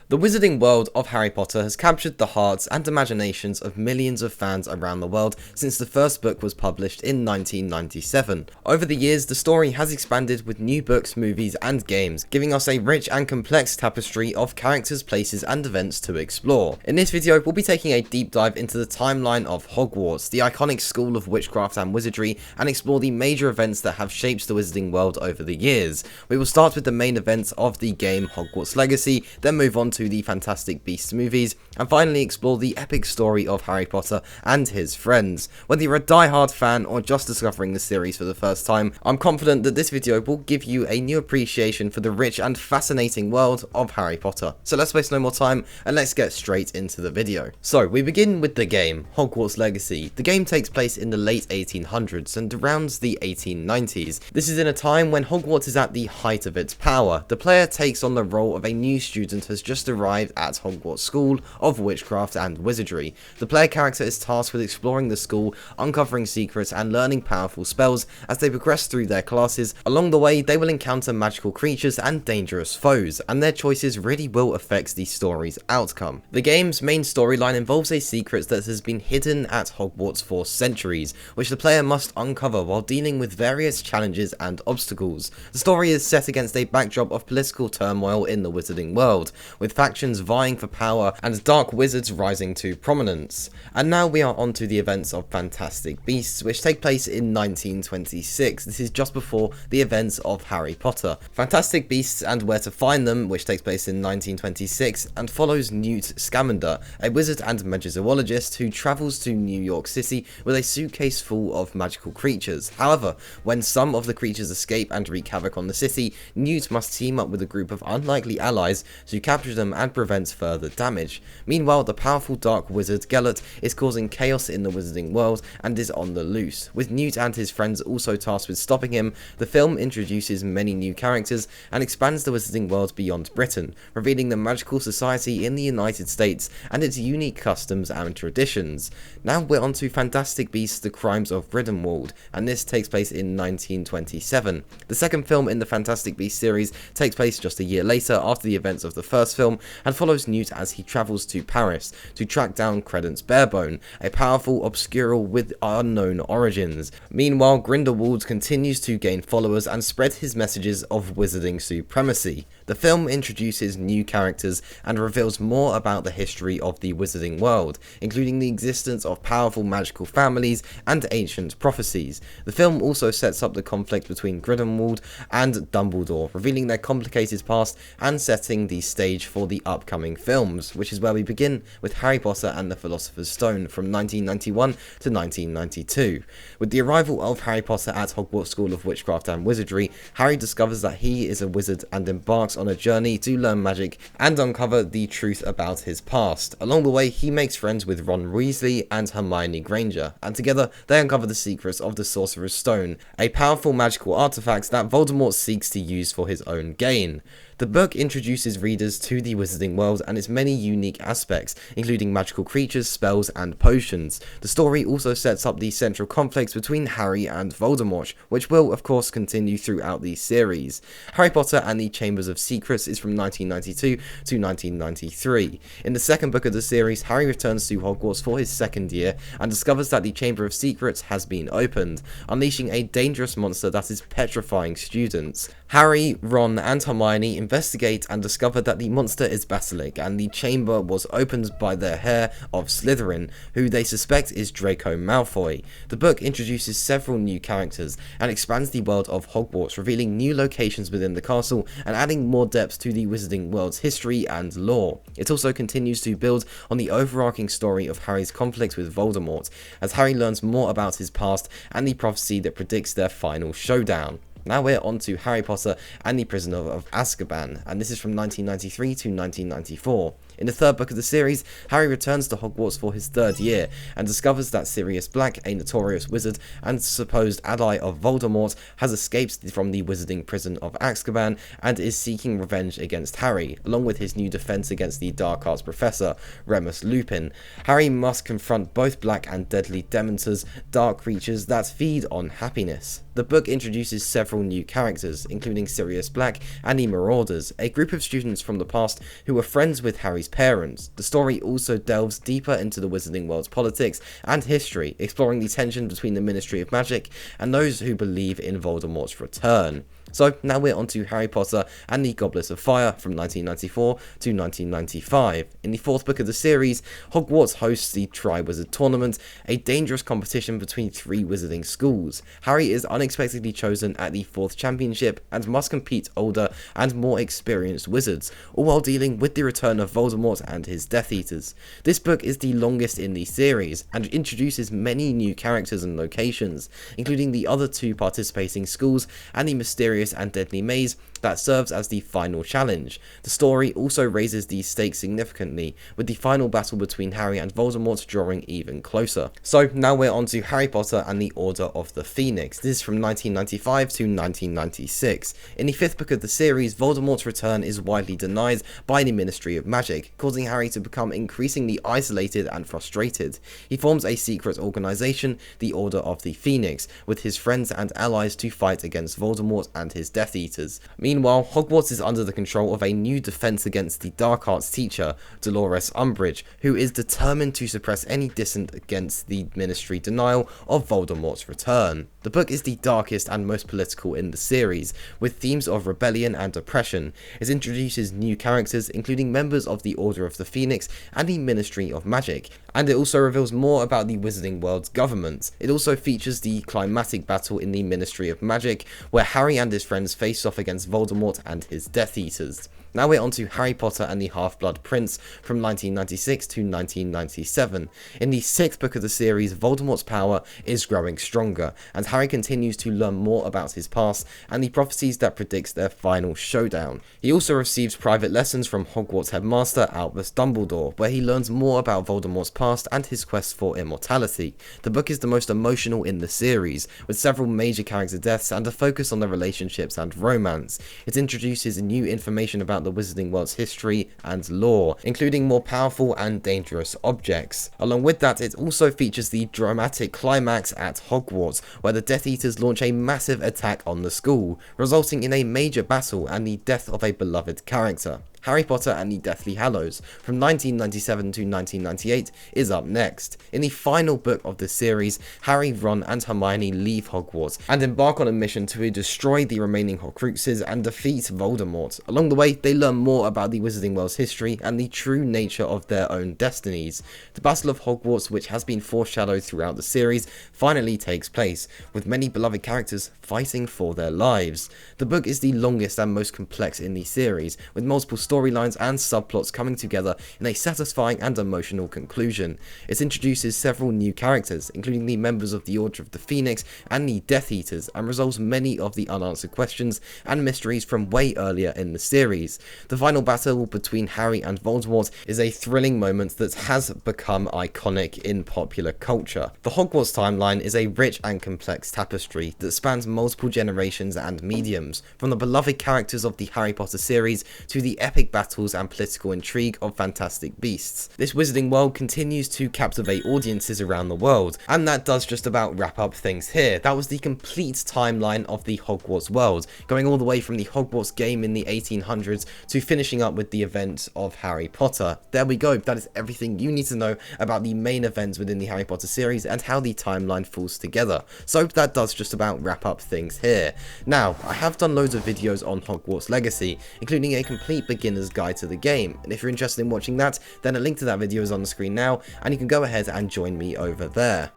The wizarding world of Harry Potter has captured the hearts and imaginations of millions of fans around the world since the first book was published in 1997. Over the years, the story has expanded with new books, movies, and games, giving us a rich and complex tapestry of characters, places, and events to explore. In this video, we'll be taking a deep dive into the timeline of Hogwarts, the iconic school of witchcraft and wizardry, and explore the major events that have shaped the wizarding world over the years. We will start with the main events of the game Hogwarts Legacy, then move on to the Fantastic Beasts movies, and finally explore the epic story of Harry Potter and his friends. Whether you're a die-hard fan or just discovering the series for the first time, I'm confident that this video will give you a new appreciation for the rich and fascinating world of Harry Potter. So let's waste no more time and let's get straight into the video. So we begin with the game, Hogwarts Legacy. The game takes place in the late 1800s and around the 1890s. This is in a time when Hogwarts is at the height of its power. The player takes on the role of a new student who has just arrived at Hogwarts School of Witchcraft and Wizardry. The player character is tasked with exploring the school, uncovering secrets, and learning powerful spells as they progress through their classes. Along the way, they will encounter magical creatures and dangerous foes, and their choices really will affect the story's outcome. The game's main storyline involves a secret that has been hidden at Hogwarts for centuries, which the player must uncover while dealing with various challenges and obstacles. The story is set against a backdrop of political turmoil in the wizarding world, with factions vying for power and dark wizards rising to prominence. And now we are on to the events of Fantastic Beasts, which take place in 1926. This is just before the events of Harry Potter. Fantastic Beasts and Where to Find Them, which takes place in 1926 and follows Newt Scamander, a wizard and magizoologist who travels to New York City with a suitcase full of magical creatures. However, when some of the creatures escape and wreak havoc on the city, Newt must team up with a group of unlikely allies to capture them and prevent further damage. Meanwhile, the powerful dark wizard Gellert is causing chaos in the wizarding world and is on the loose. With Newt and his friends also tasked with stopping him, the film introduces many new characters and expands the wizarding world beyond Britain, revealing the magical society in the United States and its unique customs and traditions. Now we're on to Fantastic Beasts: The Crimes of Grindelwald, and this takes place in 1927. The second film in the Fantastic Beasts series takes place just a year later after the events of the first film and follows Newt as he travels to Paris to track down Credence Barebone, a powerful obscure with unknown origins. Meanwhile, Grindelwald continues to gain followers and spread his messages of wizarding supremacy. The film introduces new characters and reveals more about the history of the wizarding world, including the existence of powerful magical families and ancient prophecies. The film also sets up the conflict between Grindelwald and Dumbledore, revealing their complicated past and setting the stage for the upcoming films, which is where we begin with Harry Potter and the Philosopher's Stone from 1991 to 1992. With the arrival of Harry Potter at Hogwarts School of Witchcraft and Wizardry, Harry discovers that he is a wizard and embarks on a journey to learn magic and uncover the truth about his past. Along the way, he makes friends with Ron Weasley and Hermione Granger, and together they uncover the secrets of the Sorcerer's Stone, a powerful magical artifact that Voldemort seeks to use for his own gain. The book introduces readers to the wizarding world and its many unique aspects, including magical creatures, spells, and potions. The story also sets up the central conflicts between Harry and Voldemort, which will, of course, continue throughout the series. Harry Potter and the Chambers of Secrets is from 1992 to 1993. In the second book of the series, Harry returns to Hogwarts for his second year and discovers that the Chamber of Secrets has been opened, unleashing a dangerous monster that is petrifying students. Harry, Ron, and Hermione investigate and discover that the monster is Basilisk, and the chamber was opened by the heir of Slytherin, who they suspect is Draco Malfoy. The book introduces several new characters and expands the world of Hogwarts, revealing new locations within the castle and adding more depth to the wizarding world's history and lore. It also continues to build on the overarching story of Harry's conflict with Voldemort, as Harry learns more about his past and the prophecy that predicts their final showdown. Now we're on to Harry Potter and the Prisoner of Azkaban, and this is from 1993 to 1994. In the third book of the series, Harry returns to Hogwarts for his third year and discovers that Sirius Black, a notorious wizard and supposed ally of Voldemort, has escaped from the wizarding prison of Azkaban and is seeking revenge against Harry, along with his new defense against the dark arts professor, Remus Lupin. Harry must confront both black and deadly dementors, dark creatures that feed on happiness. The book introduces several new characters, including Sirius Black and the Marauders, a group of students from the past who were friends with Harry's parents. The story also delves deeper into the Wizarding World's politics and history, exploring the tension between the Ministry of Magic and those who believe in Voldemort's return. So now we're on to Harry Potter and the Goblet of Fire from 1994 to 1995. In the fourth book of the series, Hogwarts hosts the Triwizard Tournament, a dangerous competition between three wizarding schools. Harry is unexpectedly chosen at the fourth championship and must compete older and more experienced wizards, all while dealing with the return of Voldemort and his Death Eaters. This book is the longest in the series and introduces many new characters and locations, including the other two participating schools and the mysterious and deadly maze that serves as the final challenge. The story also raises these stakes significantly, with the final battle between Harry and Voldemort drawing even closer. So now we're on to Harry Potter and the Order of the Phoenix. This is from 1995 to 1996. In the fifth book of the series, Voldemort's return is widely denied by the Ministry of Magic, causing Harry to become increasingly isolated and frustrated. He forms a secret organization, the Order of the Phoenix, with his friends and allies to fight against Voldemort and his Death Eaters. Meanwhile, Hogwarts is under the control of a new defense against the dark arts teacher, Dolores Umbridge, who is determined to suppress any dissent against the Ministry denial of Voldemort's return. The book is the darkest and most political in the series, with themes of rebellion and oppression. It introduces new characters, including members of the Order of the Phoenix and the Ministry of Magic, and it also reveals more about the Wizarding World's government. It also features the climatic battle in the Ministry of Magic, where Harry and his friends face off against Voldemort and his Death Eaters. Now we're on to Harry Potter and the Half-Blood Prince from 1996 to 1997. In the sixth book of the series, Voldemort's power is growing stronger, and Harry continues to learn more about his past and the prophecies that predicts their final showdown. He also receives private lessons from Hogwarts headmaster Albus Dumbledore, where he learns more about Voldemort's past and his quest for immortality. The book is the most emotional in the series, with several major character deaths and a focus on their relationships and romance. It introduces new information about the Wizarding World's history and lore, including more powerful and dangerous objects. Along with that, it also features the dramatic climax at Hogwarts, where the Death Eaters launch a massive attack on the school, resulting in a major battle and the death of a beloved character. Harry Potter and the Deathly Hallows from 1997 to 1998 is up next. In the final book of the series, Harry, Ron and Hermione leave Hogwarts and embark on a mission to destroy the remaining Horcruxes and defeat Voldemort. Along the way, they learn more about the Wizarding World's history and the true nature of their own destinies. The Battle of Hogwarts, which has been foreshadowed throughout the series, finally takes place, with many beloved characters fighting for their lives. The book is the longest and most complex in the series, with multiple storylines and subplots coming together in a satisfying and emotional conclusion. It introduces several new characters, including the members of the Order of the Phoenix and the Death Eaters, and resolves many of the unanswered questions and mysteries from way earlier in the series. The final battle between Harry and Voldemort is a thrilling moment that has become iconic in popular culture. The Hogwarts timeline is a rich and complex tapestry that spans multiple generations and mediums, from the beloved characters of the Harry Potter series to the epic battles and political intrigue of Fantastic Beasts. This Wizarding World continues to captivate audiences around the world, and that does just about wrap up things here. That was the complete timeline of the Hogwarts world, going all the way from the Hogwarts game in the 1800s to finishing up with the events of Harry Potter. There we go, that is everything you need to know about the main events within the Harry Potter series and how the timeline falls together. So that does just about wrap up things here. Now, I have done loads of videos on Hogwarts Legacy, including a complete beginner's guide to the game, and if you're interested in watching that, then a link to that video is on the screen now, and you can go ahead and join me over there.